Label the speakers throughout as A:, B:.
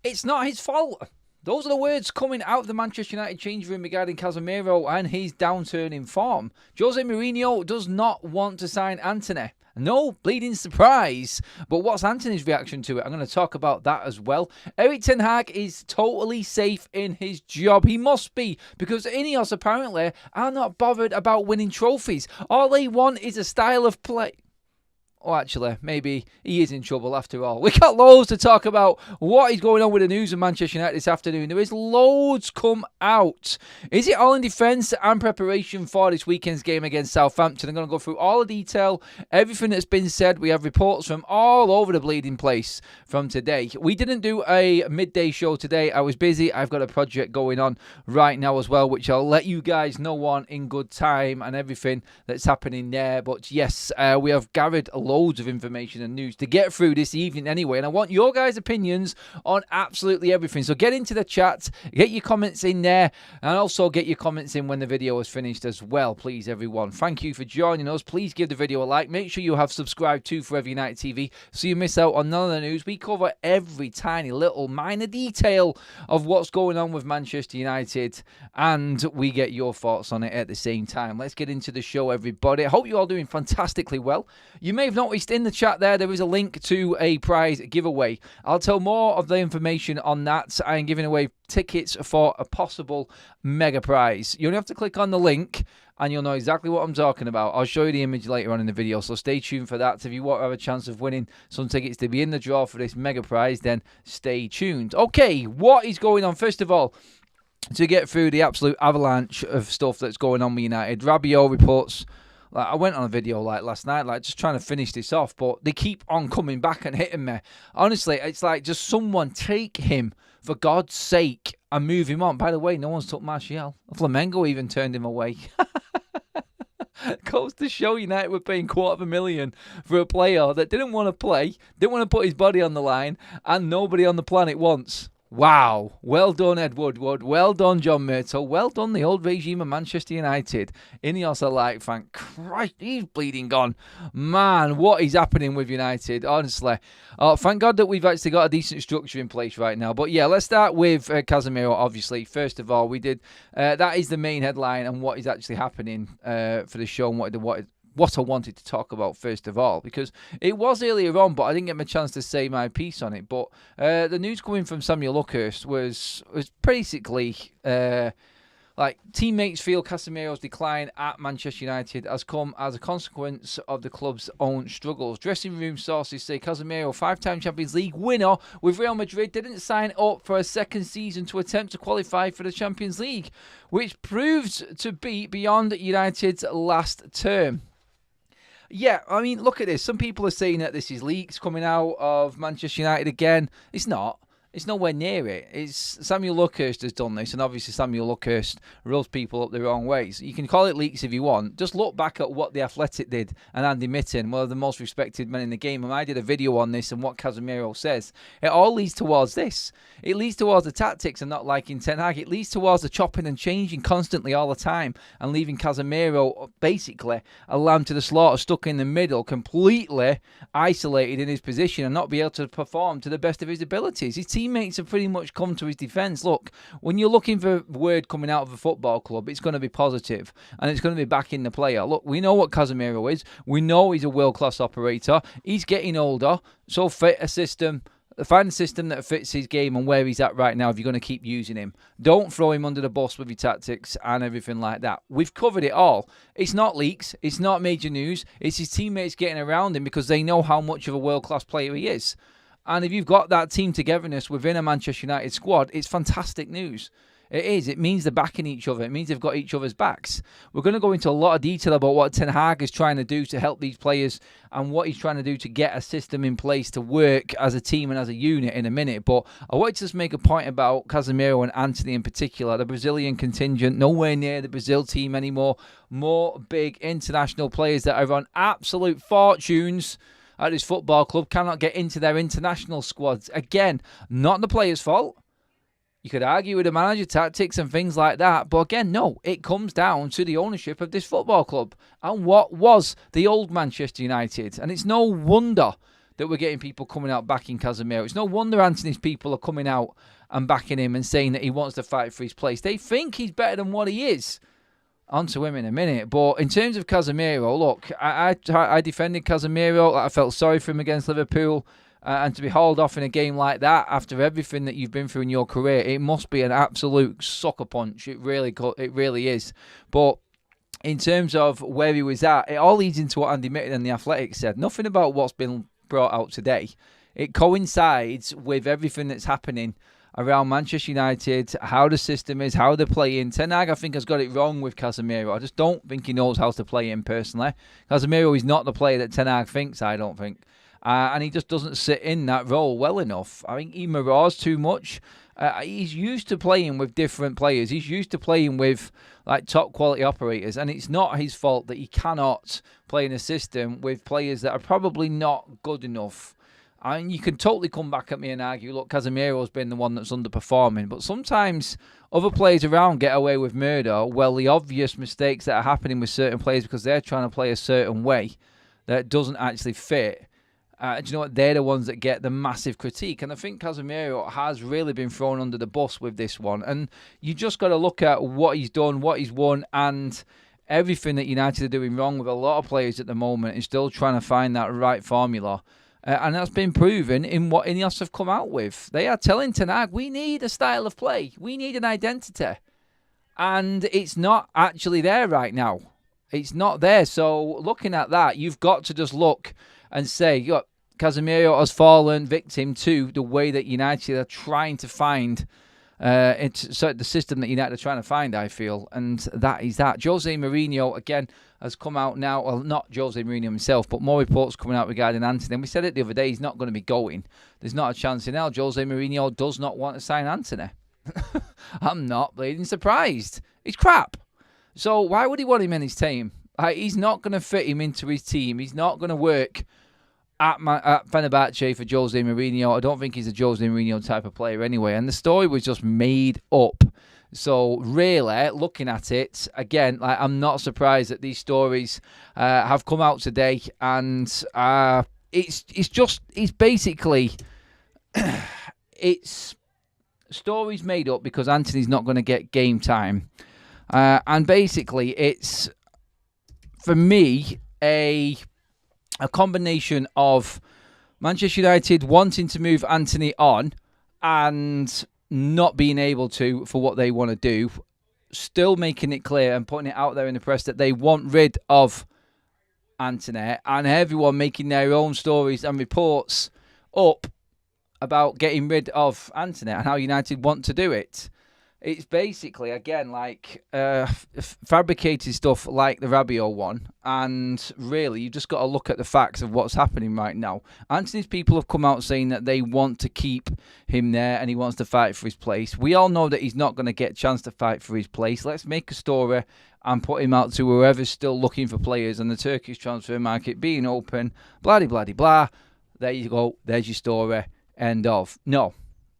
A: It's not his fault. Those are the words coming out of the Manchester United change room regarding Casemiro and his downturn in form. Jose Mourinho does not want to sign Antony. No bleeding surprise. But what's Antony's reaction to it? I'm going to talk about that as well. Erik ten Hag is totally safe in his job. He must be, because Ineos apparently are not bothered about winning trophies. All they want is a style of play. Oh, actually, maybe he is in trouble after all. We got loads to talk about. What is going on with the news of Manchester United this afternoon? There is loads come out. Is it all in defence and preparation for this weekend's game against Southampton? I'm going to go through all the detail, everything that's been said. We have reports from all over the bleeding place from today. We didn't do a midday show today. I was busy. I've got a project going on right now as well, which I'll let you guys know on in good time and everything that's happening there. But yes, we have gathered loads of information and news to get through this evening anyway, and I want your guys' opinions on absolutely everything. So get into the chat, get your comments in there, and also get your comments in when the video is finished as well, please, everyone. Thank you for joining us. Please give the video a like. Make sure you have subscribed to Forever United TV so you miss out on none of the news. We cover every tiny little minor detail of what's going on with Manchester United, and we get your thoughts on it at the same time. Let's get into the show, everybody. I hope you're all doing fantastically well. You may have noticed in the chat there is a link to a prize giveaway. I'll tell more of the information on that. I am giving away tickets for a possible mega prize. You only have to click on the link and you'll know exactly what I'm talking about. I'll show you the image later on in the video, so stay tuned for that. If you want to have a chance of winning some tickets to be in the draw for this mega prize, then stay tuned. Okay, what is going on? First of all, to get through the absolute avalanche of stuff that's going on with United, Rabiot reports. I went on a video last night, just trying to finish this off, but they keep on coming back and hitting me. Honestly, it's like just someone take him, for God's sake, and move him on. By the way, no one's took Martial. Flamengo even turned him away. Goes to show United were paying $250,000 for a player that didn't want to play, didn't want to put his body on the line, and nobody on the planet wants. Wow. Well done, Ed Woodward. Well done, John Myrtle. Well done, the old regime of Manchester United. Ineos are like, thank Christ, he's bleeding gone. Man, what is happening with United? Honestly. Thank God that we've actually got a decent structure in place right now. But yeah, let's start with Casemiro, obviously. First of all, we did. That is the main headline and what is actually happening for the show and what I wanted to talk about first of all, because it was earlier on, but I didn't get my chance to say my piece on it. But the news coming from Samuel Luckhurst was basically like teammates feel Casemiro's decline at Manchester United has come as a consequence of the club's own struggles. Dressing room sources say Casemiro, five-time Champions League winner with Real Madrid, didn't sign up for a second season to attempt to qualify for the Champions League, which proved to be beyond United's last term. Yeah, I mean, look at this. Some people are saying that this is leaks coming out of Manchester United again. It's not. It's nowhere near it. It's Samuel Luckhurst has done this, and obviously Samuel Luckhurst rubs people up the wrong ways. You can call it leaks if you want. Just look back at what the Athletic did and Andy Mitten, one of the most respected men in the game. And I did a video on this and what Casemiro says. It all leads towards this. It leads towards the tactics and not liking Ten Hag. It leads towards the chopping and changing constantly all the time and leaving Casemiro basically a lamb to the slaughter, stuck in the middle, completely isolated in his position and not be able to perform to the best of his abilities. His teammates have pretty much come to his defence. Look, when you're looking for a word coming out of a football club, it's going to be positive and it's going to be backing the player. Look, we know what Casemiro is. We know he's a world-class operator. He's getting older, so fit a system. Find a system that fits his game and where he's at right now if you're going to keep using him. Don't throw him under the bus with your tactics and everything like that. We've covered it all. It's not leaks. It's not major news. It's his teammates getting around him because they know how much of a world-class player he is. And if you've got that team togetherness within a Manchester United squad, it's fantastic news. It is. It means they're backing each other. It means they've got each other's backs. We're going to go into a lot of detail about what Ten Hag is trying to do to help these players and what he's trying to do to get a system in place to work as a team and as a unit in a minute. But I wanted to just make a point about Casemiro and Antony in particular. The Brazilian contingent, nowhere near the Brazil team anymore. More big international players that are on absolute fortunes at this football club cannot get into their international squads. Again, not the players' fault. You could argue with the manager tactics and things like that, but again, no, it comes down to the ownership of this football club and what was the old Manchester United. And it's no wonder that we're getting people coming out backing Casemiro. It's no wonder Antony's people are coming out and backing him and saying that he wants to fight for his place. They think he's better than what he is. On to him in a minute. But in terms of Casemiro, look, I defended Casemiro. I felt sorry for him against Liverpool. And to be hauled off in a game like that after everything that you've been through in your career, it must be an absolute sucker punch. It really is. But in terms of where he was at, it all leads into what Andy Mitten and the Athletic said. Nothing about what's been brought out today. It coincides with everything that's happening around Manchester United, how the system is, how they're playing. Ten Hag, I think, has got it wrong with Casemiro. I just don't think he knows how to play him personally. Casemiro is not the player that Ten Hag thinks, I don't think. And he just doesn't sit in that role well enough. I think he mirrors too much. He's used to playing with different players. He's used to playing with like top quality operators. And it's not his fault that he cannot play in a system with players that are probably not good enough. I mean, you can totally come back at me and argue, look, Casemiro's been the one that's underperforming. But sometimes other players around get away with murder. Well, the obvious mistakes that are happening with certain players because they're trying to play a certain way that doesn't actually fit. Do you know what? They're the ones that get the massive critique. And I think Casemiro has really been thrown under the bus with this one. And you just got to look at what he's done, what he's won, and everything that United are doing wrong with a lot of players at the moment and still trying to find that right formula. And that's been proven in what Ineos have come out with. They are telling Ten Hag, we need a style of play. We need an identity. And it's not actually there right now. It's not there. So looking at that, you've got to just look and say, look, Casemiro has fallen victim to the way that United are trying to find the system that United are trying to find, I feel. And that is that. Jose Mourinho, again, has come out now. Well, not Jose Mourinho himself, but more reports coming out regarding Antony. And we said it the other day, he's not going to be going. There's not a chance in hell. Jose Mourinho does not want to sign Antony. I'm not bleeding surprised. He's crap. So why would he want him in his team? He's not going to fit him into his team. He's not going to work at Fenerbahce for Jose Mourinho. I don't think he's a Jose Mourinho type of player anyway. And the story was just made up. So really, looking at it, again, I'm not surprised that these stories have come out today. And it's basically it's stories made up because Antony's not going to get game time. And basically, it's, for me, a combination of Manchester United wanting to move Antony on and not being able to for what they want to do, still making it clear and putting it out there in the press that they want rid of Antony, and everyone making their own stories and reports up about getting rid of Antony and how United want to do it. It's basically, again, like fabricated stuff like the Rabiot one. And really, you just got to look at the facts of what's happening right now. Antony's people have come out saying that they want to keep him there and he wants to fight for his place. We all know that he's not going to get a chance to fight for his place. Let's make a story and put him out to whoever's still looking for players and the Turkish transfer market being open. Blah-de-blah-de-blah. There you go. There's your story. End of. No.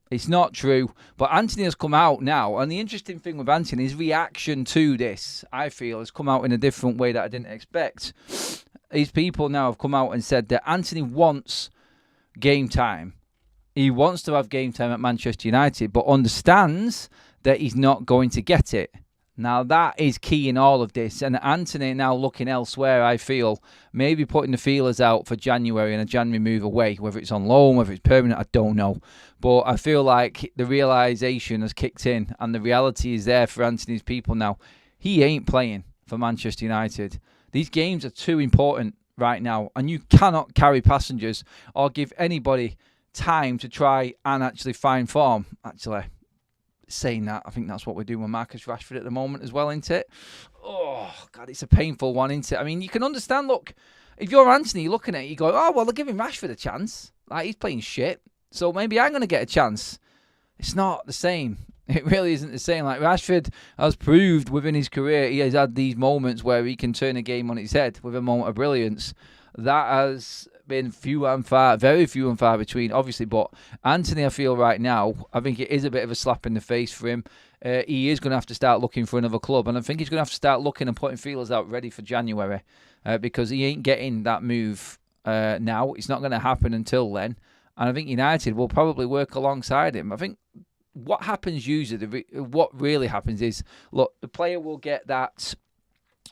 A: It's not true, but Antony has come out now, and the interesting thing with Antony, his reaction to this, I feel, has come out in a different way that I didn't expect. His people now have come out and said that Antony wants game time. He wants to have game time at Manchester United, but understands that he's not going to get it. Now, that is key in all of this, and Antony now looking elsewhere, I feel, maybe putting the feelers out for January and a January move away, whether it's on loan, whether it's permanent, I don't know. But I feel like the realisation has kicked in, and the reality is there for Antony's people now. He ain't playing for Manchester United. These games are too important right now, and you cannot carry passengers or give anybody time to try and actually find form, actually. Saying that, I think that's what we're doing with Marcus Rashford at the moment as well, isn't it? Oh, God, it's a painful one, isn't it? I mean, you can understand, look, if you're Antony, you're looking at it, you go, oh, well, they're giving Rashford a chance. Like, he's playing shit, so maybe I'm going to get a chance. It's not the same. It really isn't the same. Like, Rashford has proved within his career, he has had these moments where he can turn a game on its head with a moment of brilliance. That has been very few and far between, obviously. But Antony, I feel right now, I think it is a bit of a slap in the face for him. He is going to have to start looking for another club, and I think he's going to have to start looking and putting feelers out ready for January, because he ain't getting that move now. It's not going to happen until then. And I think United will probably work alongside him. I think what happens usually, what really happens is, look, the player will get that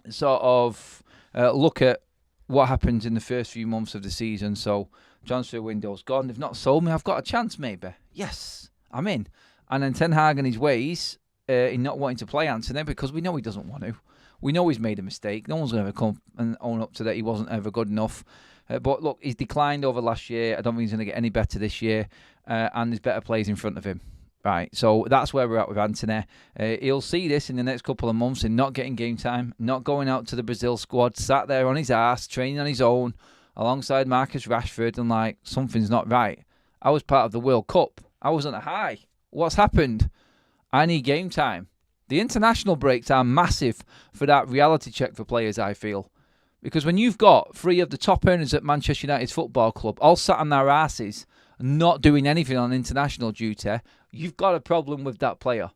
A: sort of look at what happens in the first few months of the season. So transfer window's gone. They've not sold me. I've got a chance maybe. Yes, I'm in. And then Ten Hag and his ways in not wanting to play Antony, because we know he doesn't want to. We know he's made a mistake. No one's going to ever come and own up to that. He wasn't ever good enough. But look, he's declined over last year. I don't think he's going to get any better this year. And there's better players in front of him. Right, so that's where we're at with Antony. He'll see this in the next couple of months in not getting game time, not going out to the Brazil squad, sat there on his ass, training on his own, alongside Marcus Rashford, and like, something's not right. I was part of the World Cup. I was on a high. What's happened? I need game time. The international breaks are massive for that reality check for players, I feel. Because when you've got 3 of the top earners at Manchester United Football Club all sat on their asses, not doing anything on international duty, you've got a problem with that player.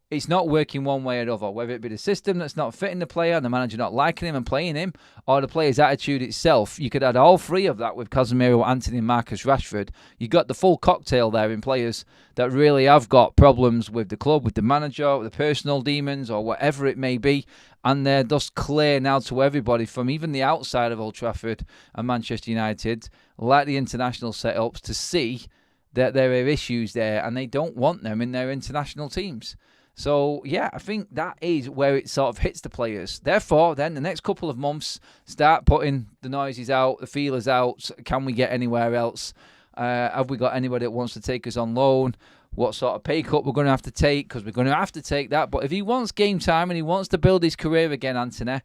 A: It's not working one way or the other, whether it be the system that's not fitting the player, the manager not liking him and playing him, or the player's attitude itself. You could add all 3 of that with Casemiro, Antony and Marcus Rashford. You got the full cocktail there in players that really have got problems with the club, with the manager, with the personal demons, or whatever it may be. And they're just clear now to everybody from even the outside of Old Trafford and Manchester United, like the international setups, to see that there are issues there and they don't want them in their international teams. So, yeah, I think that is where it sort of hits the players. Therefore, then, the next couple of months, start putting the noises out, the feelers out. Can we get anywhere else? Have we got anybody that wants to take us on loan? What sort of pay cut we're going to have to take? Because we're going to have to take that. But if he wants game time and he wants to build his career again, Antony,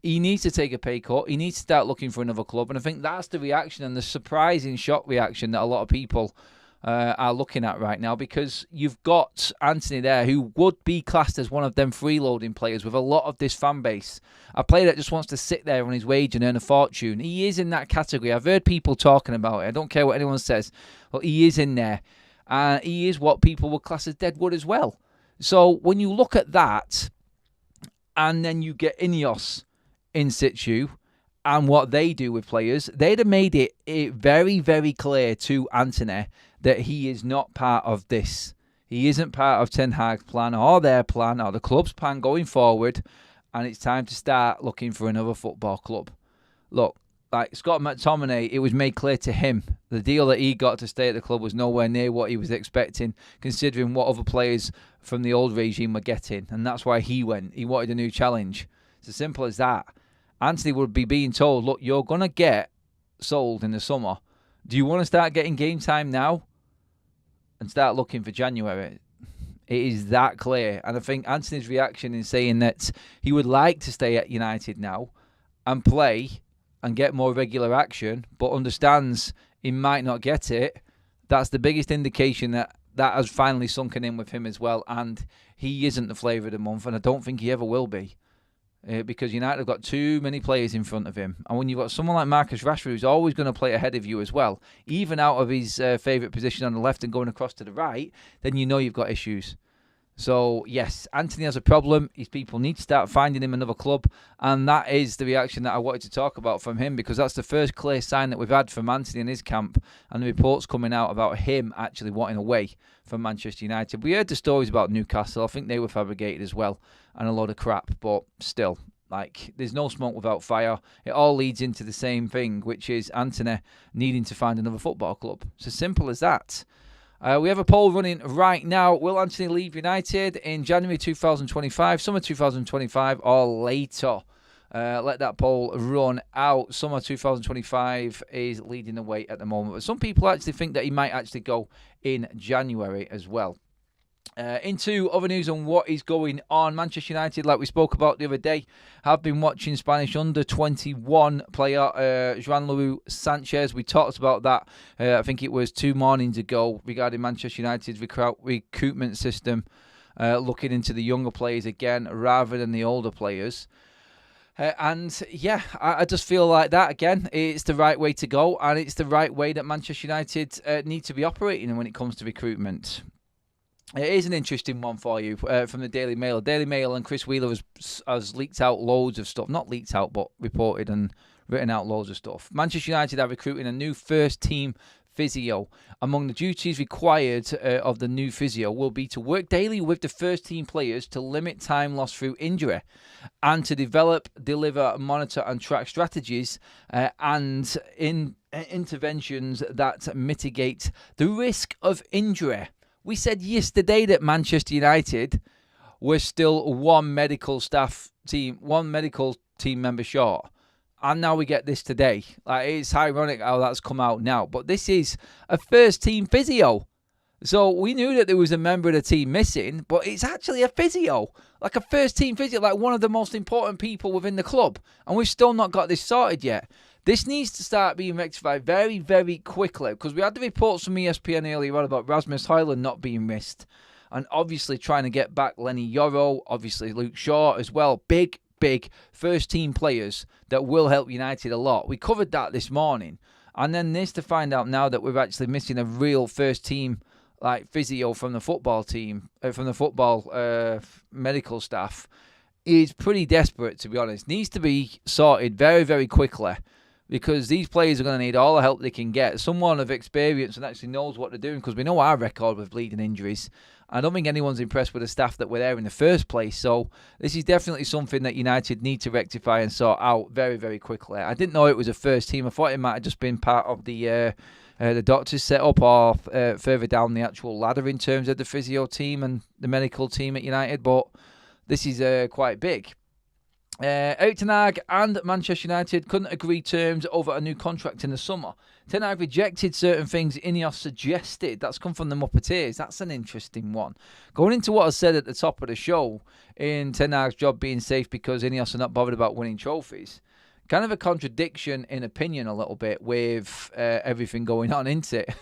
A: he needs to take a pay cut. He needs to start looking for another club. And I think that's the reaction and the surprising shock reaction that a lot of people are looking at right now, because you've got Antony there who would be classed as one of them freeloading players with a lot of this fan base. A player that just wants to sit there on his wage and earn a fortune. He is in that category. I've heard people talking about it. I don't care what anyone says, but he is in there. And he is what people would class as deadwood as well. So when you look at that, and then you get Ineos in situ, and what they do with players, they'd have made it very, very clear to Antony that he is not part of this. He isn't part of Ten Hag's plan or their plan or the club's plan going forward, and it's time to start looking for another football club. Look, like Scott McTominay, it was made clear to him the deal that he got to stay at the club was nowhere near what he was expecting, considering what other players from the old regime were getting, and that's why he went. He wanted a new challenge. It's as simple as that. Antony would be being told, look, you're going to get sold in the summer. Do you want to start getting game time now and start looking for January? It is that clear. And I think Antony's reaction in saying that he would like to stay at United now and play and get more regular action, but understands he might not get it, that's the biggest indication that has finally sunken in with him as well. And he isn't the flavour of the month, and I don't think he ever will be. Because United have got too many players in front of him. And when you've got someone like Marcus Rashford who's always going to play ahead of you as well, even out of his favourite position on the left and going across to the right, then you know you've got issues. So, yes, Antony has a problem. His people need to start finding him another club. And that is the reaction that I wanted to talk about from him, because that's the first clear sign that we've had from Antony in his camp, and the reports coming out about him actually wanting away from Manchester United. We heard the stories about Newcastle. I think they were fabricated as well, and a load of crap. But still, like, there's no smoke without fire. It all leads into the same thing, which is Antony needing to find another football club. It's as simple as that. We have a poll running right now. Will Antony leave United in January 2025, summer 2025, or later? Let that poll run out. Summer 2025 is leading the way at the moment. But some people actually think that he might actually go in January as well. Into other news on what is going on. Manchester United, like we spoke about the other day, have been watching Spanish under-21 player Juan Sanchez. We talked about that, I think it was 2 mornings ago, regarding Manchester United's recruitment system, looking into the younger players again rather than the older players. And yeah, I just feel like that again, it's the right way to go, and it's the right way that Manchester United need to be operating when it comes to recruitment. It is an interesting one for you from the Daily Mail. Daily Mail and Chris Wheeler has leaked out loads of stuff. Not leaked out, but reported and written out loads of stuff. Manchester United are recruiting a new first-team physio. Among the duties required of the new physio will be to work daily with the first-team players to limit time lost through injury and to develop, deliver, monitor and track strategies and interventions that mitigate the risk of injury. We said yesterday that Manchester United were still one medical team member short. And now we get this today. Like, it's ironic how that's come out now. But this is a first-team physio. So we knew that there was a member of the team missing, but it's actually a physio. Like a first-team physio, like one of the most important people within the club. And we've still not got this sorted yet. This needs to start being rectified very, very quickly. Because we had the reports from ESPN earlier on about Rasmus Højlund not being missed. And obviously trying to get back Lenny Yoro, obviously Luke Shaw as well. Big first-team players that will help United a lot. We covered that this morning. And then this to find out now that we're actually missing a real first-team like physio from the football team, from the football medical staff, is pretty desperate, to be honest. Needs to be sorted very, very quickly because these players are going to need all the help they can get. Someone of experience and actually knows what they're doing, because we know our record with bleeding injuries. I don't think anyone's impressed with the staff that were there in the first place. So this is definitely something that United need to rectify and sort out very, very quickly. I didn't know it was a first team. I thought it might have just been part of the doctor's setup or further down the actual ladder in terms of the physio team and the medical team at United. But this is quite big. Erik Ten Hag and Manchester United couldn't agree terms over a new contract in the summer. Ten Hag rejected certain things Ineos suggested. That's come from the Muppeteers. That's an interesting one. Going into what I said at the top of the show, in Ten Hag's job being safe because Ineos are not bothered about winning trophies. Kind of a contradiction in opinion a little bit with everything going on, isn't it?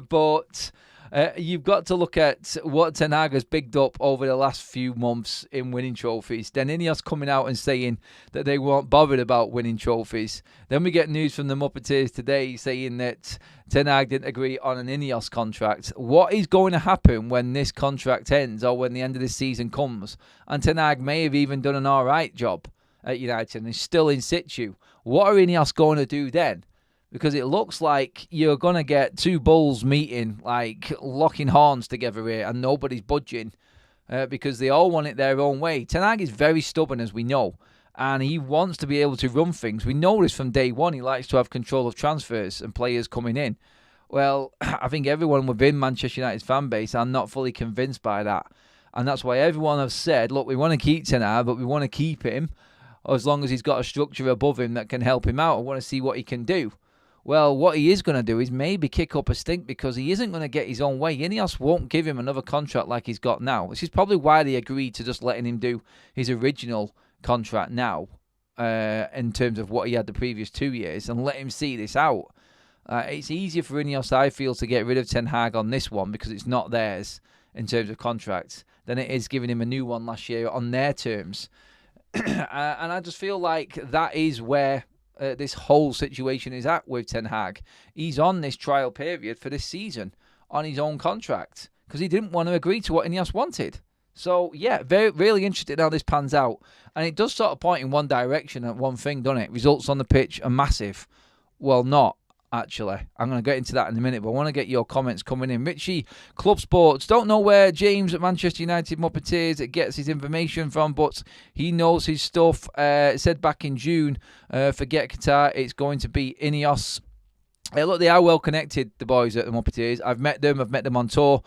A: But you've got to look at what Ten Hag has bigged up over the last few months in winning trophies. Then Ineos coming out and saying that they weren't bothered about winning trophies. Then we get news from the Muppeteers today saying that Ten Hag didn't agree on an Ineos contract. What is going to happen when this contract ends or when the end of this season comes? And Ten Hag may have even done an alright job at United and is still in situ. What are Ineos going to do then? Because it looks like you're going to get two bulls meeting, like locking horns together here, and nobody's budging because they all want it their own way. Ten Hag is very stubborn, as we know, and he wants to be able to run things. We know this from day one. He likes to have control of transfers and players coming in. Well, I think everyone within Manchester United's fan base are not fully convinced by that. And that's why everyone has said, look, we want to keep Ten Hag, but we want to keep him as long as he's got a structure above him that can help him out. I want to see what he can do. Well, what he is going to do is maybe kick up a stink because he isn't going to get his own way. Ineos won't give him another contract like he's got now, which is probably why they agreed to just letting him do his original contract now in terms of what he had the previous 2 years and let him see this out. It's easier for Ineos, I feel, to get rid of Ten Hag on this one because it's not theirs in terms of contracts than it is giving him a new one last year on their terms. And I just feel like that is where this whole situation is at with Ten Hag. He's on this trial period for this season on his own contract because he didn't want to agree to what Ineos wanted. So, yeah, really interested how this pans out. And it does sort of point in one direction at one thing, doesn't it? Results on the pitch are massive. Well, not, actually. I'm going to get into that in a minute, but I want to get your comments coming in. Richie, Club Sports. Don't know where James at Manchester United Muppeteers gets his information from, but he knows his stuff. Said back in June, forget Qatar, it's going to be Ineos. Look, they are well connected, the boys at the Muppeteers. I've met them on tour.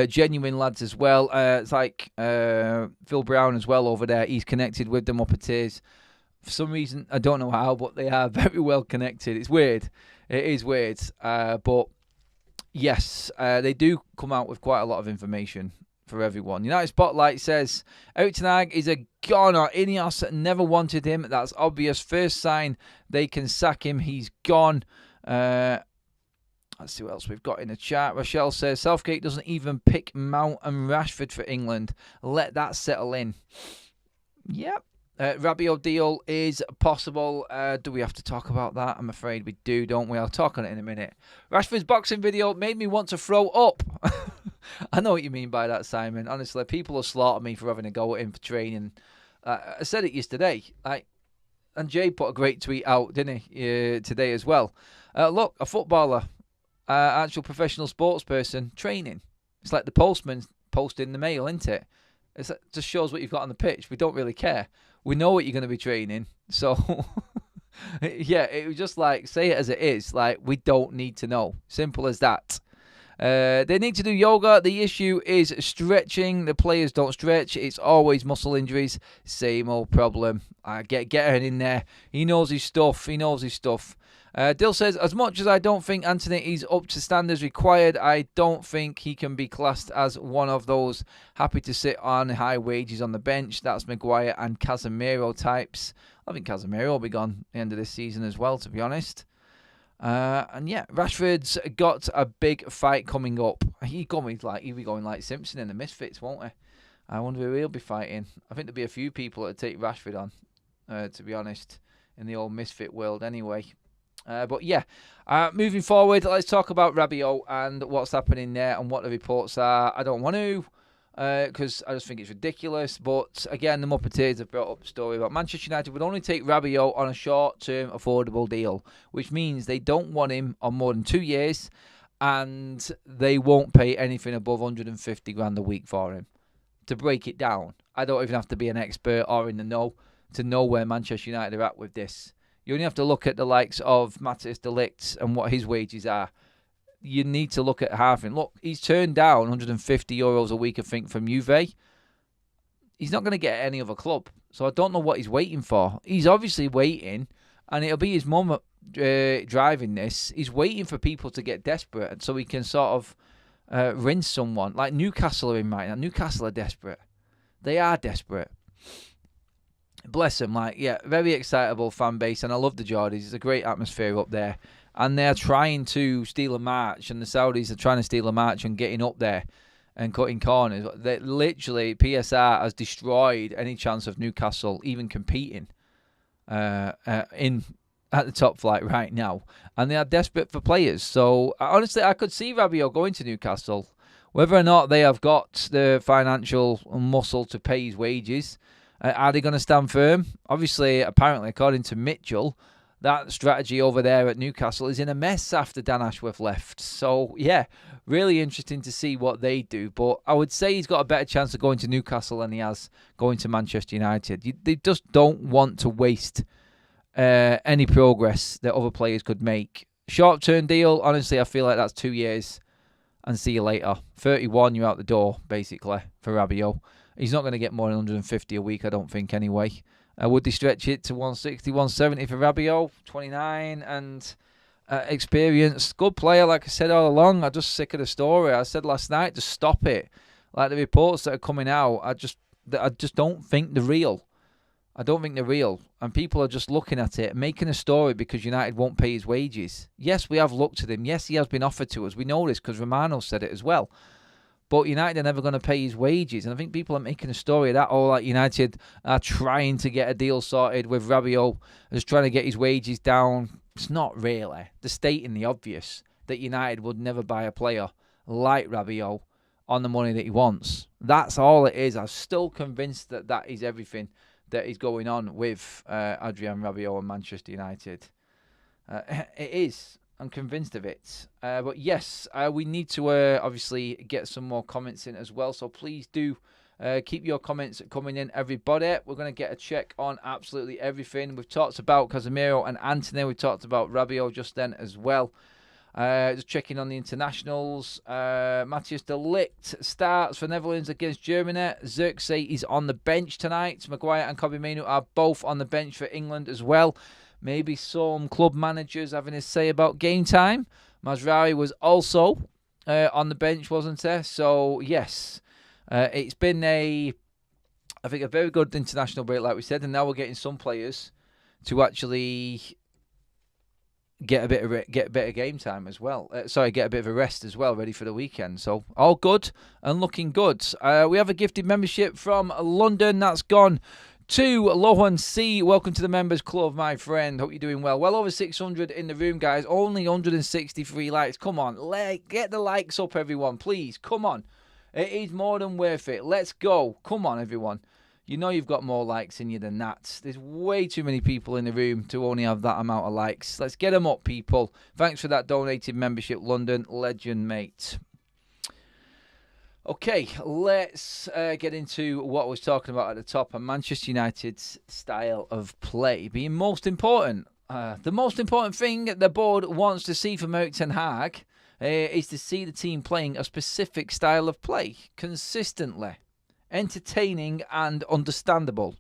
A: Genuine lads as well. It's like Phil Brown as well over there. He's connected with the Muppeteers. For some reason, I don't know how, but they are very well connected. It's weird. It is weird. But yes, they do come out with quite a lot of information for everyone. United Spotlight says, Erik Ten Hag is a goner. Ineos never wanted him. That's obvious. First sign they can sack him. He's gone. Let's see what else we've got in the chat. Rochelle says, Southgate doesn't even pick Mount and Rashford for England. Let that settle in. Yep. Rabiot deal is possible. Do we have to talk about that? I'm afraid we do, don't we? I'll talk on it in a minute. Rashford's boxing video made me want to throw up. I know what you mean by that, Simon. Honestly, people will slaughter me for having a go at him for training. I said it yesterday. Like, And Jay put a great tweet out, didn't he, today as well. Look, a footballer, actual professional sports person, training. It's like the postman posting the mail, isn't it? It just shows what you've got on the pitch. We don't really care. We know what you're going to be training. So, yeah, it was just like, say it as it is. Like, we don't need to know. Simple as that. They need to do yoga. The issue is stretching. The players don't stretch. It's always muscle injuries. Same old problem. Get Aaron in there. He knows his stuff. Dill says, as much as I don't think Antony is up to standards required, I don't think he can be classed as one of those happy to sit on high wages on the bench. That's Maguire and Casemiro types. I think Casemiro will be gone at the end of this season as well, to be honest. And yeah, Rashford's got a big fight coming up. He'll be going like Simpson in the Misfits, won't he? I wonder who he'll be fighting. I think there'll be a few people that take Rashford on, to be honest, in the old Misfit world anyway. But yeah, moving forward, let's talk about Rabiot and what's happening there and what the reports are. I don't want to, because I just think it's ridiculous. But again, the Muppeteers have brought up a story about Manchester United would only take Rabiot on a short-term affordable deal, which means they don't want him on more than 2 years, and they won't pay anything above 150 grand a week for him. To break it down, I don't even have to be an expert or in the know to know where Manchester United are at with this. You only have to look at the likes of Matthijs de Ligt and what his wages are. You need to look at halving. Look, he's turned down 150 euros a week, I think, from Juve. He's not going to get any other club. So I don't know what he's waiting for. He's obviously waiting, and it'll be his mum driving this. He's waiting for people to get desperate so he can sort of rinse someone. Like Newcastle are in right now. Newcastle are desperate. They are desperate. Bless them. Very excitable fan base, and I love the Geordies. It's a great atmosphere up there. And they're trying to steal a march, and the Saudis are trying to steal a march and getting up there and cutting corners. Literally, PSR has destroyed any chance of Newcastle even competing at the top flight right now. And they are desperate for players. So, honestly, I could see Rabiot going to Newcastle. Whether or not they have got the financial muscle to pay his wages, are they going to stand firm? Obviously, apparently, according to Mitchell, that strategy over there at Newcastle is in a mess after Dan Ashworth left. So, yeah, really interesting to see what they do. But I would say he's got a better chance of going to Newcastle than he has going to Manchester United. They just don't want to waste any progress that other players could make. Short-term deal, honestly, I feel like that's 2 years and see you later. 31, you're out the door, basically, for Rabiot. He's not going to get more than 150 a week, I don't think, anyway. Would they stretch it to 160, 170 for Rabiot? 29 and experienced. Good player, like I said all along. I'm just sick of the story. I said last night, just stop it. Like the reports that are coming out, I just don't think they're real. I don't think they're real. And people are just looking at it, making a story because United won't pay his wages. Yes, we have looked at him. Yes, he has been offered to us. We know this because Romano said it as well. But United are never going to pay his wages. And I think people are making a story of that. Oh, like United are trying to get a deal sorted with Rabiot, just trying to get his wages down. It's not really. They're stating the obvious that United would never buy a player like Rabiot on the money that he wants. That's all it is. I'm still convinced that that is everything that is going on with Adrien Rabiot and Manchester United. It is. I'm convinced of it. But yes, we need to obviously get some more comments in as well. So please do keep your comments coming in, everybody. We're going to get a check on absolutely everything. We've talked about Casemiro and Antony. We talked about Rabiot just then as well. Just checking on the internationals. Matthijs de Ligt starts for Netherlands against Germany. Zirkzee is on the bench tonight. Maguire and Kobbie Mainoo are both on the bench for England as well. Maybe some club managers having a say about game time. Mazraoui was also on the bench, wasn't he? So, yes, it's been I think a very good international break, like we said, and now we're getting some players to actually get a bit of game time as well. Get a bit of a rest as well, ready for the weekend. So, all good and looking good. We have a gifted membership from London that's gone to Lohan C. Welcome to the members club, my friend. Hope you're doing well. Well over 600 in the room, guys. Only 163 likes. Come on, get the likes up, everyone. Please, come on. It is more than worth it. Let's go. Come on, everyone. You know you've got more likes in you than that. There's way too many people in the room to only have that amount of likes. Let's get them up, people. Thanks for that donated membership, London legend, mate. Okay, let's get into what I was talking about at the top. Manchester United's style of play being most important. The most important thing the board wants to see from Erik ten Hag is to see the team playing a specific style of play consistently. Entertaining and understandable.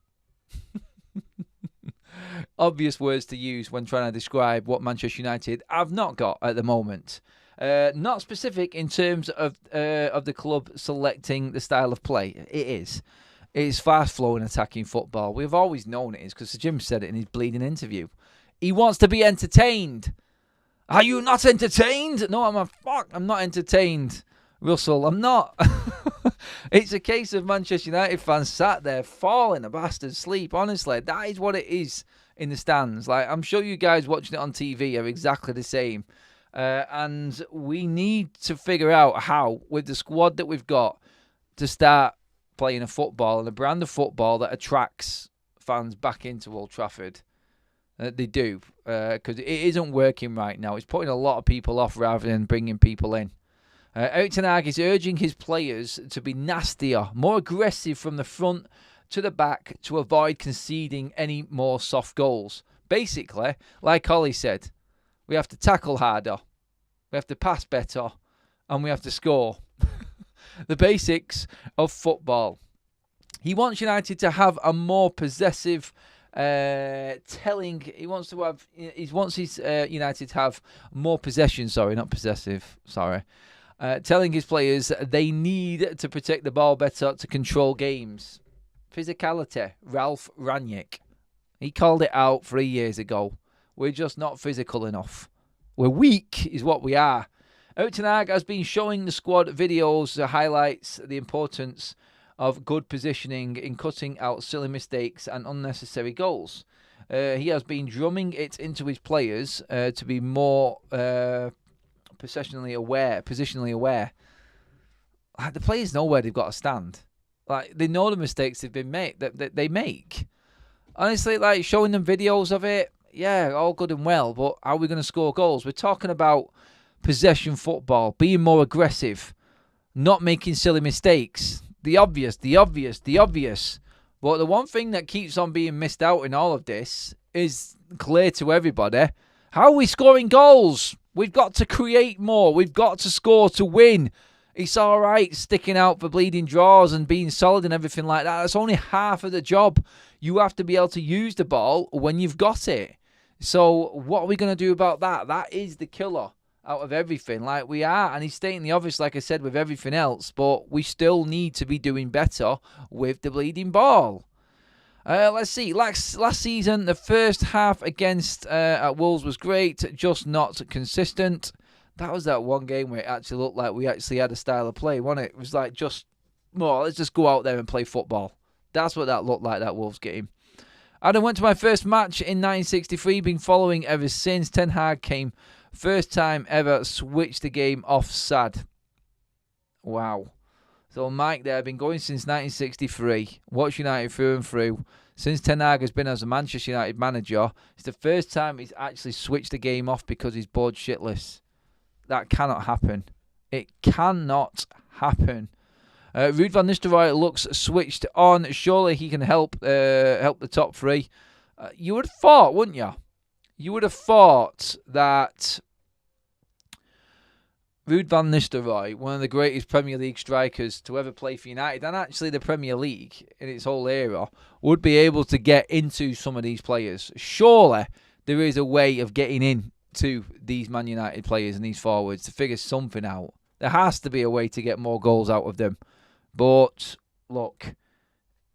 A: Obvious words to use when trying to describe what Manchester United have not got at the moment. Not specific in terms of the club selecting the style of play. It is. It's fast-flowing attacking football. We've always known it is because Jim said it in his bleeding interview. He wants to be entertained. Are you not entertained? No, I'm not entertained. Russell, I'm not. It's a case of Manchester United fans sat there falling a bastard asleep. Honestly, that is what it is in the stands. Like, I'm sure you guys watching it on TV are exactly the same. And we need to figure out how, with the squad that we've got, to start playing a football and a brand of football that attracts fans back into Old Trafford. They do, because it isn't working right now. It's putting a lot of people off rather than bringing people in. Erik ten Hag is urging his players to be nastier, more aggressive from the front to the back to avoid conceding any more soft goals. Basically, like Ollie said, we have to tackle harder, we have to pass better, and we have to score. The basics of football. He wants United to have a more possessive He wants his United to have more possession. Telling his players they need to protect the ball better to control games. Physicality. Ralph Rangnick. He called it out 3 years ago. We're just not physical enough. We're weak is what we are. Erik ten Hag has been showing the squad videos that highlights the importance of good positioning in cutting out silly mistakes and unnecessary goals. He has been drumming it into his players to be more positionally aware. Like, the players know where they've got to stand. Like, they know the mistakes they've been made that they make. Honestly, like, showing them videos of it, yeah, all good and well, but how are we going to score goals? We're talking about possession football, being more aggressive, not making silly mistakes. The obvious. But the one thing that keeps on being missed out in all of this is clear to everybody. How are we scoring goals? We've got to create more. We've got to score to win. It's all right sticking out for bleeding draws and being solid and everything like that. That's only half of the job. You have to be able to use the ball when you've got it. So what are we going to do about that? That is the killer out of everything. Like, we are, and he's stating the obvious, like I said, with everything else, but we still need to be doing better with the bleeding ball. Let's see. Last season, the first half against at Wolves was great, just not consistent. That was that one game where it actually looked like we actually had a style of play, wasn't it? It was like, let's just go out there and play football. That's what that looked like, that Wolves game. Adam went to my first match in 1963, been following ever since. Ten Hag came first time ever, switched the game off, sad. Wow. So Mike there, been going since 1963, watched United through and through. Since Ten Hag has been as a Manchester United manager, it's the first time he's actually switched the game off because he's bored shitless. That cannot happen. It cannot happen. Ruud van Nistelrooy looks switched on. Surely he can help the top three. You would have thought, wouldn't you? You would have thought that Ruud van Nistelrooy, one of the greatest Premier League strikers to ever play for United, and actually the Premier League in its whole era, would be able to get into some of these players. Surely there is a way of getting into these Man United players and these forwards to figure something out. There has to be a way to get more goals out of them. But, look,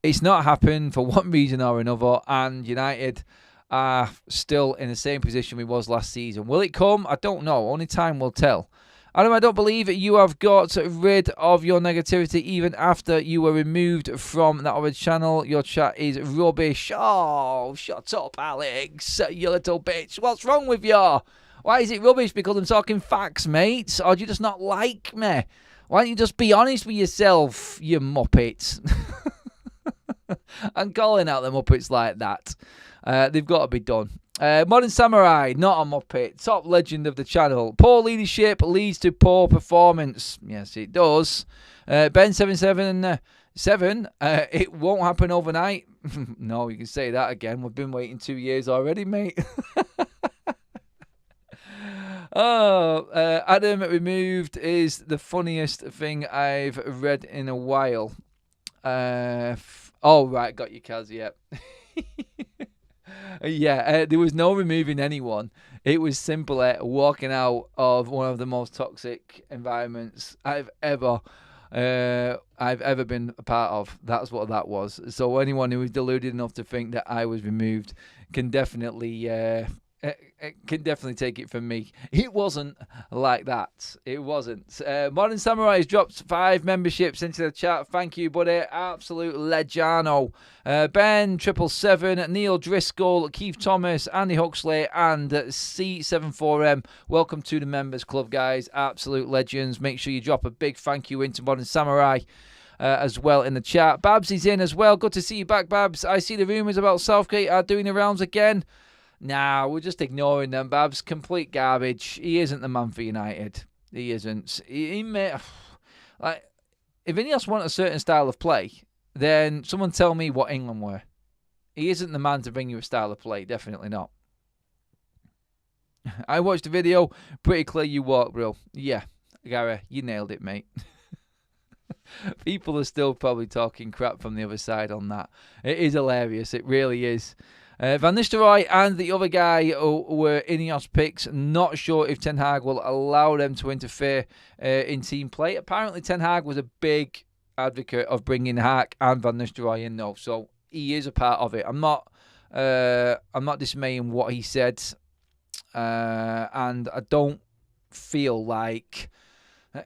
A: it's not happened for one reason or another, and United are still in the same position we was last season. Will it come? I don't know. Only time will tell. Adam, I don't believe you have got rid of your negativity even after you were removed from that other channel. Your chat is rubbish. Oh, shut up, Alex, you little bitch. What's wrong with you? Why is it rubbish? Because I'm talking facts, mate? Or do you just not like me? Why don't you just be honest with yourself, you muppet? and calling out the Muppets like that. They've got to be done. Modern Samurai, not a Muppet. Top legend of the channel. Poor leadership leads to poor performance. Yes, it does. Ben777, it won't happen overnight. No, you can say that again. We've been waiting 2 years already, mate. Adam removed is the funniest thing I've read in a while. Oh, right, got you, Kaz, yeah. Yeah, there was no removing anyone. It was simply walking out of one of the most toxic environments I've ever been a part of. That's what that was. So anyone who was deluded enough to think that I was removed can definitely take it from me. It wasn't like that. It wasn't. Modern Samurai has dropped 5 memberships into the chat. Thank you, buddy. Absolute legano. Ben 777, Neil Driscoll, Keith Thomas, Andy Huxley, and C74M. Welcome to the members club, guys. Absolute legends. Make sure you drop a big thank you into Modern Samurai. As well in the chat. Babs is in as well. Good to see you back, Babs. I see the rumours about Southgate are doing the rounds again. Nah, we're just ignoring them, Babs. Complete garbage. He isn't the man for United. He isn't. He may, like, if Ineos want a certain style of play, then someone tell me what England were. He isn't the man to bring you a style of play. Definitely not. I watched the video. Pretty clear you walk, bro. Yeah, Gary, you nailed it, mate. People are still probably talking crap from the other side on that. It is hilarious. It really is. Van Nistelrooy and the other guy were Ineos picks. Not sure if Ten Hag will allow them to interfere in team play. Apparently, Ten Hag was a big advocate of bringing Haak and Van Nistelrooy in, though, so he is a part of it. I'm not dismaying what he said, and I don't feel like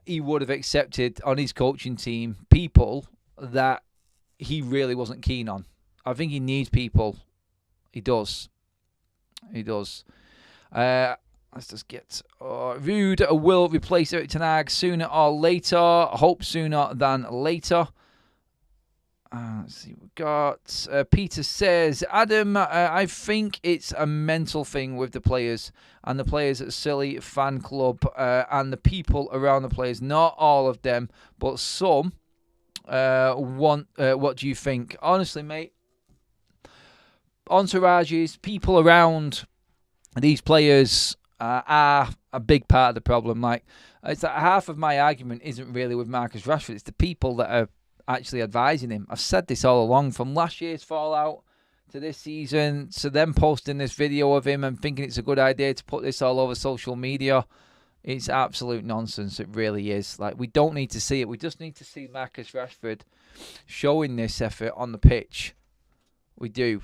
A: he would have accepted on his coaching team people that he really wasn't keen on. I think he needs people. He does. Let's just get... Rude will replace Erik Ten Hag sooner or later. Hope sooner than later. Let's see what we got. Peter says, Adam, I think it's a mental thing with the players and the players at silly fan club and the people around the players. Not all of them, but some want... what do you think? Honestly, mate, entourages, people around these players are a big part of the problem. Like, it's like half of my argument isn't really with Marcus Rashford. It's the people that are actually advising him. I've said this all along, from last year's fallout to this season, to them posting this video of him and thinking it's a good idea to put this all over social media. It's absolute nonsense. It really is. Like, we don't need to see it. We just need to see Marcus Rashford showing this effort on the pitch. We do.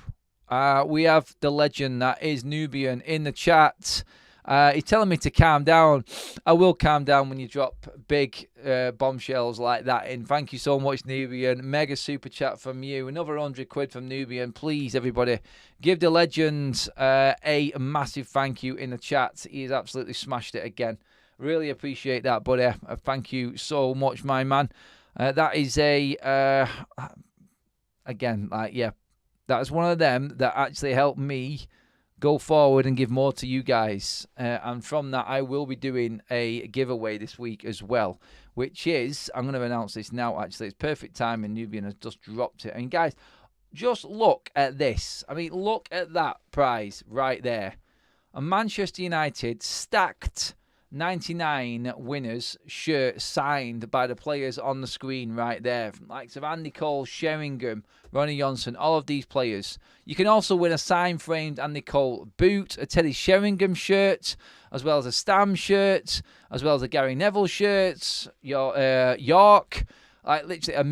A: We have the legend that is Nubian in the chat. He's telling me to calm down. I will calm down when you drop big bombshells like that in. Thank you so much, Nubian. Mega super chat from you. Another 100 quid from Nubian. Please, everybody, give the legend a massive thank you in the chat. He has absolutely smashed it again. Really appreciate that, buddy. Thank you so much, my man. That is a... again, like, yeah. That's one of them that actually helped me go forward and give more to you guys. And from that, I will be doing a giveaway this week as well, which is, I'm going to announce this now, actually. It's perfect timing. Nubian has just dropped it. And guys, just look at this. I mean, look at that prize right there. A Manchester United stacked 99 winners shirt signed by the players on the screen right there. From the likes of Andy Cole, Sheringham, Ronnie Johnson, all of these players. You can also win a sign-framed Andy Cole boot, a Teddy Sheringham shirt, as well as a Stam shirt, as well as a Gary Neville shirt, York, like literally a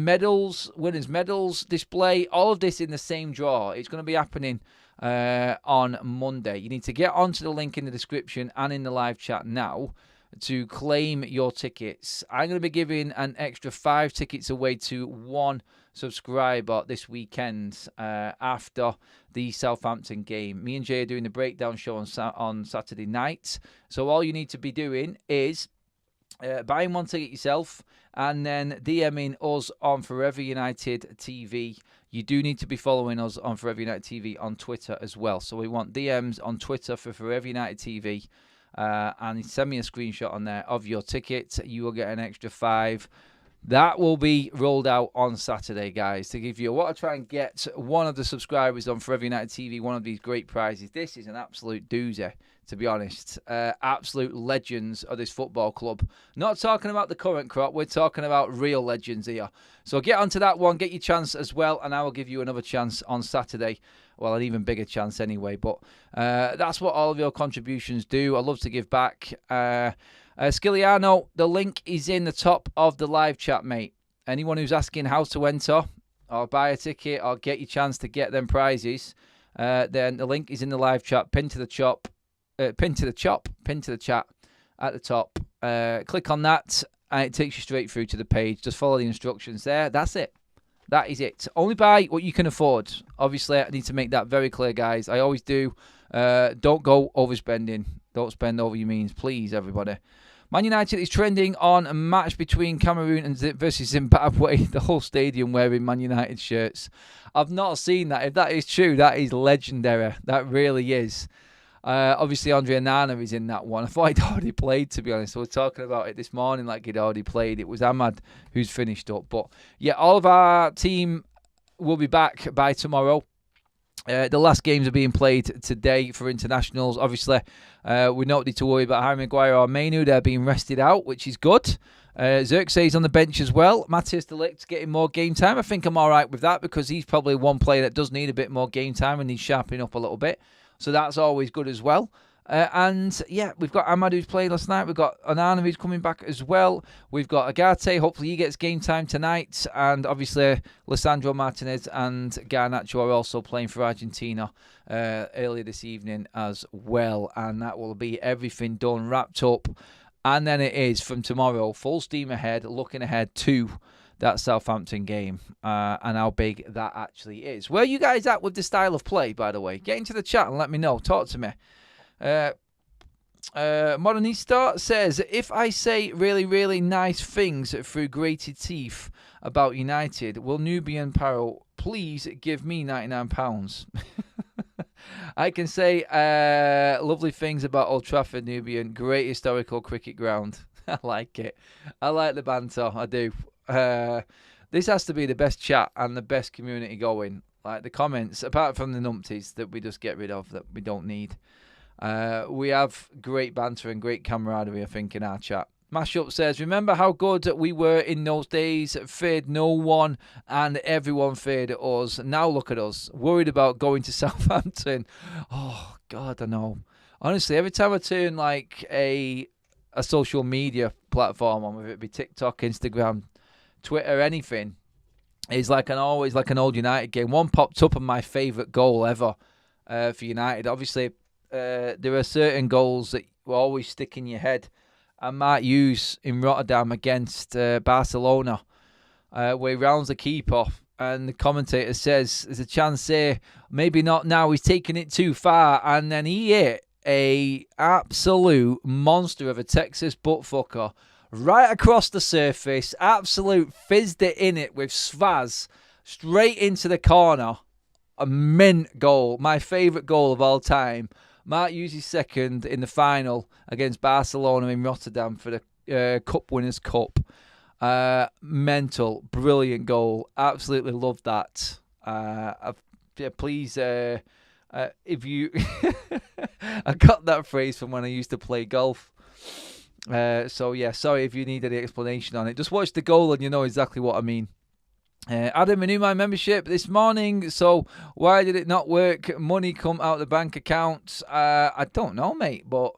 A: winners' medals display, all of this in the same draw. It's going to be happening on Monday. You need to get onto the link in the description and in the live chat now to claim your tickets. I'm going to be giving an extra 5 tickets away to one subscriber this weekend after the Southampton game. Me and Jay are doing the breakdown show on Saturday night. So all you need to be doing is buying one ticket yourself and then DMing us on Forever United TV you do need to be following us on Forever United TV on Twitter as well. So we want DMs on Twitter for Forever United TV. And send me a screenshot on there of your ticket. You will get an extra £5. That will be rolled out on Saturday, guys, to give you. I want to try and get one of the subscribers on Forever United TV one of these great prizes. This is an absolute doozy, to be honest. Absolute legends of this football club. Not talking about the current crop. We're talking about real legends here. So get onto that one. Get your chance as well. And I will give you another chance on Saturday. Well, an even bigger chance anyway. But that's what all of your contributions do. I love to give back. Skiliano, the link is in the top of the live chat, mate. Anyone who's asking how to enter or buy a ticket or get your chance to get them prizes, then the link is in the live chat. Pin to the chat at the top. Click on that and it takes you straight through to the page. Just follow the instructions there. That's it. That is it. Only buy what you can afford. Obviously, I need to make that very clear, guys. I always do. Don't go overspending. Don't spend over your means, please, everybody. Man United is trending on a match between Cameroon and versus Zimbabwe. The whole stadium wearing Man United shirts. I've not seen that. If that is true, that is legendary. That really is. Obviously, Andre Onana is in that one. I thought he'd already played, to be honest. We were talking about it this morning like he'd already played. It was Ahmad who's finished up. But, yeah, all of our team will be back by tomorrow. The last games are being played today for internationals. Obviously, we don't need to worry about Harry Maguire or Mainu. They're being rested out, which is good. Xerxes on the bench as well. Matthias de Ligt getting more game time. I think I'm all right with that because he's probably one player that does need a bit more game time and he's sharpening up a little bit. So that's always good as well. And, yeah, we've got Ahmad who's played last night. We've got Onana who's coming back as well. We've got Agate. Hopefully he gets game time tonight. And, obviously, Lisandro Martinez and Garnacho are also playing for Argentina earlier this evening as well. And that will be everything done, wrapped up. And then it is, from tomorrow, full steam ahead, looking ahead to that Southampton game and how big that actually is. Where are you guys at with the style of play, by the way? Get into the chat and let me know. Talk to me. Modernista says, if I say really, really nice things through grated teeth about United, will Nubian Paro please give me £99? I can say lovely things about Old Trafford, Nubian. Great historical cricket ground. I like it. I like the banter. I do. This has to be the best chat and the best community going. Like the comments, apart from the numpties that we just get rid of, that we don't need. We have great banter and great camaraderie, I think, in our chat. Mashup says, remember how good we were in those days? Feared no one and everyone feared us. Now look at us, worried about going to Southampton. Oh, God, I know. Honestly, every time I turn like a social media platform on, whether it be TikTok, Instagram, Twitter, anything, it's like always like an old United game. One popped up on my favourite goal ever for United. Obviously, there are certain goals that will always stick in your head. I might use in Rotterdam against Barcelona, where he rounds the keeper, and the commentator says there's a chance here, maybe not now, he's taking it too far, and then he hit a absolute monster of a Texas buttfucker right across the surface, absolute fizzed it in it with Svaz, straight into the corner. A mint goal, my favourite goal of all time. Mark Hughes' second in the final against Barcelona in Rotterdam for the Cup Winners' Cup. Mental, brilliant goal. Absolutely love that. Please, if you... I got that phrase from when I used to play golf. So, yeah, sorry if you need any explanation on it. Just watch the goal and you know exactly what I mean. Adam, renew my membership this morning, so why did it not work? Money come out the bank account. I don't know, mate, but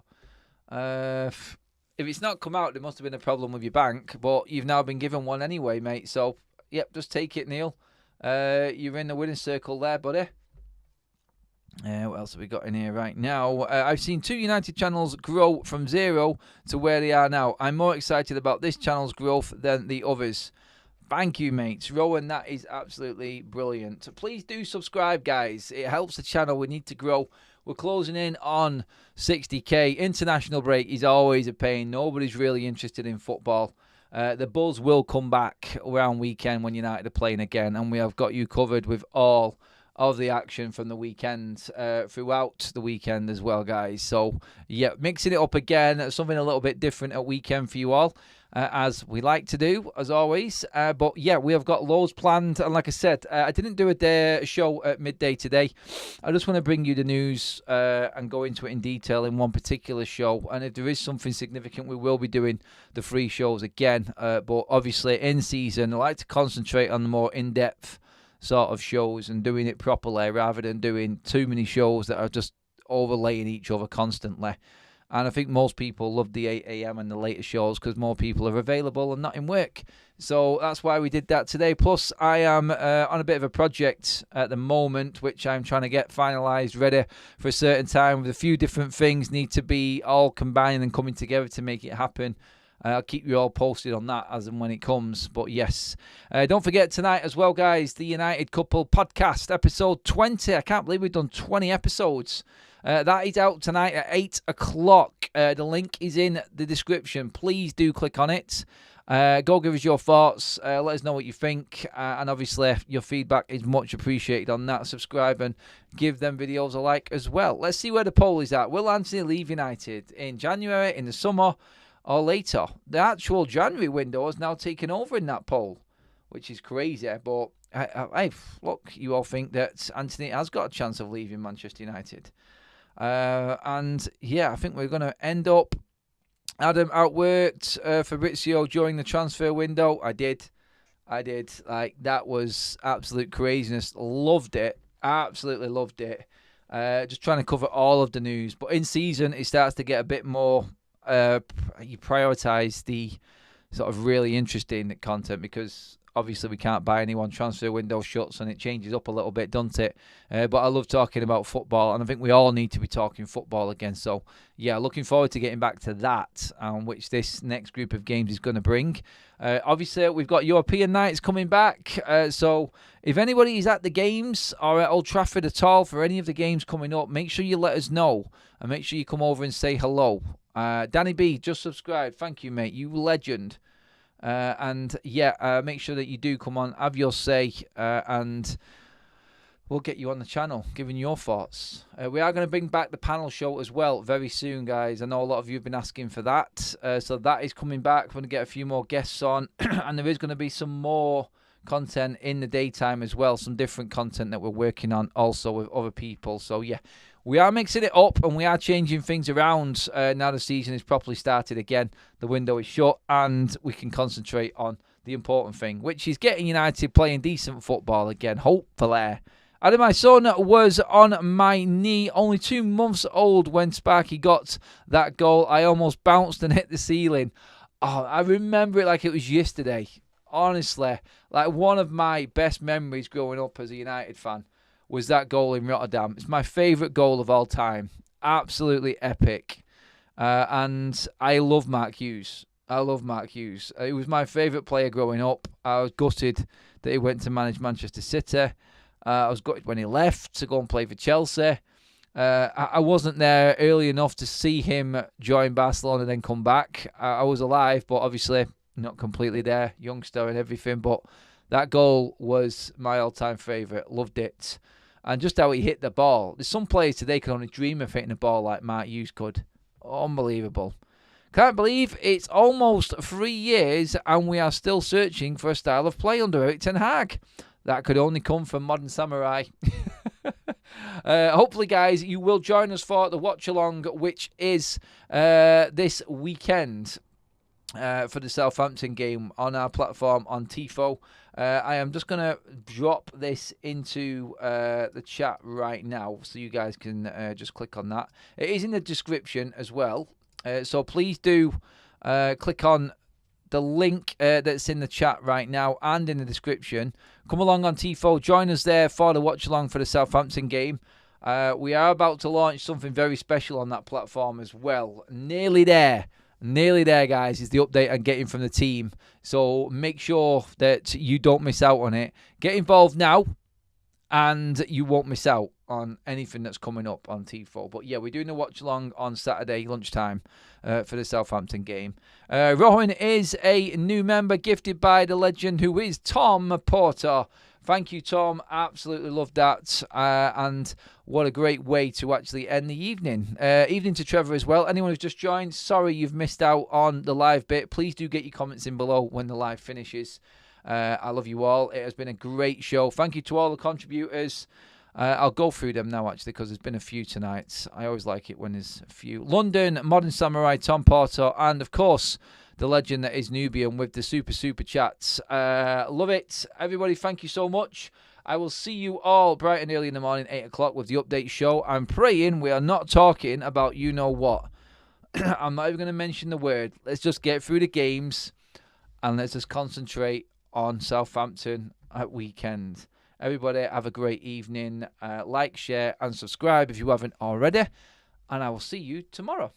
A: if it's not come out, there must have been a problem with your bank, but you've now been given one anyway, mate, so, yep, just take it, Neil. You're in the winning circle there, buddy. What else have we got in here right now? I've seen 2 United channels grow from 0 to where they are now. I'm more excited about this channel's growth than the others. Thank you, mates. Rowan, that is absolutely brilliant. Please do subscribe, guys. It helps the channel. We need to grow. We're closing in on 60k. International break is always a pain. Nobody's really interested in football. The buzz will come back around weekend when United are playing again, and we have got you covered with all of the action from the weekend throughout the weekend as well, guys. So, yeah, mixing it up again, something a little bit different at weekend for you all, as we like to do, as always. But, yeah, we have got loads planned. And like I said, I didn't do a show at midday today. I just want to bring you the news and go into it in detail in one particular show. And if there is something significant, we will be doing the free shows again. But obviously, in season, I like to concentrate on the more in-depth sort of shows and doing it properly rather than doing too many shows that are just overlaying each other constantly. And I think most people love the 8 a.m. and the later shows because more people are available and not in work. So that's why we did that today. Plus, I am on a bit of a project at the moment, which I'm trying to get finalised, ready for a certain time. With a few different things need to be all combining and coming together to make it happen. I'll keep you all posted on that as and when it comes. But yes, don't forget tonight as well, guys, the United Couple podcast, episode 20. I can't believe we've done 20 episodes. That is out tonight at 8 o'clock. The link is in the description. Please do click on it. Go give us your thoughts. Let us know what you think. And obviously, your feedback is much appreciated on that. Subscribe and give them videos a like as well. Let's see where the poll is at. Will Antony leave United in January, in the summer, or later? The actual January window has now taken over in that poll, which is crazy. But look, you all think that Antony has got a chance of leaving Manchester United. And yeah, I think we're going to end up. Adam outworked Fabrizio during the transfer window. I did. Like, that was absolute craziness. Loved it. Absolutely loved it. Just trying to cover all of the news. But in season, it starts to get a bit more. You prioritise the sort of really interesting content because obviously we can't buy anyone. Transfer window shuts and it changes up a little bit, doesn't it? But I love talking about football, and I think we all need to be talking football again. So yeah, looking forward to getting back to that, which this next group of games is going to bring. Obviously, we've got European nights coming back. So if anybody is at the games or at Old Trafford at all for any of the games coming up, make sure you let us know and make sure you come over and say hello. Danny B, just subscribed. Thank you, mate. You legend. And yeah, make sure that you do come on, have your say, and we'll get you on the channel, giving your thoughts. We are going to bring back the panel show as well very soon, guys. I know a lot of you have been asking for that. So that is coming back. We're going to get a few more guests on, and there is going to be some more content in the daytime as well. Some different content that we're working on also with other people. So yeah. We are mixing it up and we are changing things around now the season is properly started again. The window is shut and we can concentrate on the important thing, which is getting United playing decent football again, hopefully. Adam, my son was on my knee, only 2 months old when Sparky got that goal. I almost bounced and hit the ceiling. Oh, I remember it like it was yesterday. Honestly, like one of my best memories growing up as a United fan was that goal in Rotterdam. It's my favourite goal of all time. Absolutely epic. And I love Mark Hughes. He was my favourite player growing up. I was gutted that he went to manage Manchester City. I was gutted when he left to go and play for Chelsea. I wasn't there early enough to see him join Barcelona and then come back. I was alive, but obviously not completely there. Youngster and everything, but that goal was my all-time favourite. Loved it. And just how he hit the ball. There's some players today can only dream of hitting a ball like Mark Hughes could. Unbelievable. Can't believe it's almost 3 years and we are still searching for a style of play under Erik ten Hag. That could only come from Modern Samurai. Hopefully, guys, you will join us for the watch-along, which is this weekend. For the Southampton game on our platform on Tifo. I am just going to drop this into the chat right now so you guys can just click on that. It is in the description as well. So please do click on the link that's in the chat right now and in the description. Come along on Tifo. Join us there for the watch-along for the Southampton game. We are about to launch something very special on that platform as well. Nearly there. Nearly there, guys, is the update I'm getting from the team. So make sure that you don't miss out on it. Get involved now. and you won't miss out on anything that's coming up on T4. But yeah, we're doing a watch along on Saturday lunchtime for the Southampton game. Rowan is a new member gifted by the legend who is Tom Porter. Thank you, Tom. Absolutely love that. And what a great way to actually end the evening. Evening to Trevor as well. Anyone who's just joined, sorry you've missed out on the live bit. Please do get your comments in below when the live finishes. I love you all. It has been a great show. Thank you to all the contributors. I'll go through them now, actually, because there's been a few tonight. I always like it when there's a few. London, Modern Samurai, Tom Porter, and, of course, the legend that is Nubian with the super chats. Love it. Everybody, thank you so much. I will see you all bright and early in the morning, 8 o'clock, with the update show. I'm praying we are not talking about you-know-what. I'm not even going to mention the word. Let's just get through the games, and let's just concentrate on Southampton at weekend. Everybody have a great evening. Like, share and subscribe if you haven't already. And I will see you tomorrow.